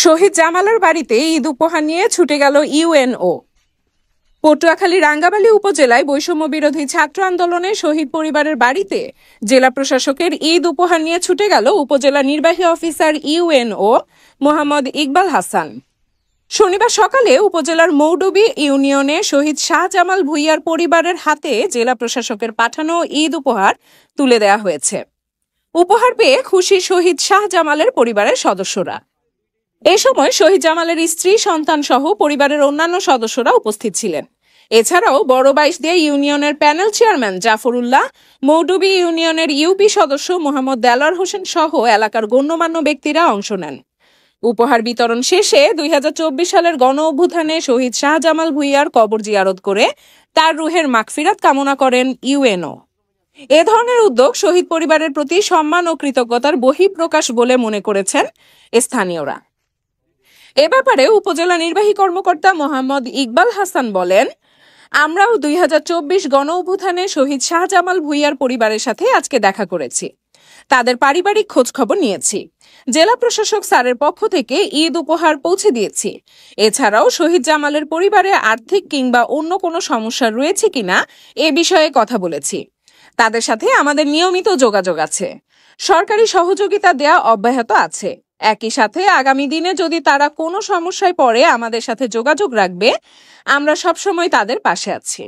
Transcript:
শহীদ জামালের বাড়িতে ঈদ উপহার নিয়ে ছুটে গেল ইউএনও। পটুয়াখালী রাঙ্গাবালী উপজেলায় বৈষম্য বিরোধী ছাত্র আন্দোলনে শহীদ পরিবারের বাড়িতে জেলা প্রশাসকের ঈদ উপহার নিয়ে ছুটে গেল উপজেলা নির্বাহী অফিসার ইউএনও মোহাম্মদ ইকবাল হাসান। শনিবার সকালে উপজেলার মৌডুবি ইউনিয়নে শহীদ শাহজামাল ভূঁইয়ার পরিবারের হাতে জেলা প্রশাসকের পাঠানো ঈদ উপহার তুলে দেওয়া হয়েছে। উপহার পেয়ে খুশি শহীদ শাহজামালের পরিবারের সদস্যরা। এ সময় শহীদ জামালের স্ত্রী, সন্তান সহ পরিবারের অন্যান্য সদস্যরা উপস্থিত ছিলেন। এছাড়াও বড় বাইশদিয়া ইউনিয়নের প্যানেল চেয়ারম্যান জাফর উল্লাহ, মৌডুবি ইউনিয়নের ইউপি সদস্য মোহাম্মদ দেলোয়ার হোসেন সহ এলাকার গণ্যমান্য ব্যক্তিরা অংশ নেন। উপহার বিতরণ শেষে 2024 সালের গণ অভ্যুত্থানে শহীদ শাহজামাল ভূঁইয়ার কবর জিয়ারত করে তার রুহের মাগফিরাত কামনা করেন ইউএনও। এ ধরনের উদ্যোগ শহীদ পরিবারের প্রতি সম্মান ও কৃতজ্ঞতার বহিঃপ্রকাশ বলে মনে করেছেন স্থানীয়রা। এ ব্যাপারে উপজেলা নির্বাহী কর্মকর্তা মোহাম্মদ ইকবাল হাসান বলেন, আমরাও 2024 গণ অভ্যুত্থানে শহীদ শাহজামাল ভূঁইয়ার পরিবারের সাথে আজকে দেখা করেছি, তাদের পারিবারিক খোঁজ খবর নিয়েছি। জেলা প্রশাসক স্যারের পক্ষ থেকে ঈদ উপহার পৌঁছে দিয়েছি। এছাড়াও শহীদ জামালের পরিবারে আর্থিক কিংবা অন্য কোনো সমস্যা রয়েছে কিনা এ বিষয়ে কথা বলেছি। তাদের সাথে আমাদের নিয়মিত যোগাযোগ আছে। সরকারি সহযোগিতা দেয়া অব্যাহত আছে। একই সাথে আগামী দিনে যদি তারা কোনো সমস্যায় পড়ে আমাদের সাথে যোগাযোগ রাখবে। আমরা সবসময় তাদের পাশে আছি।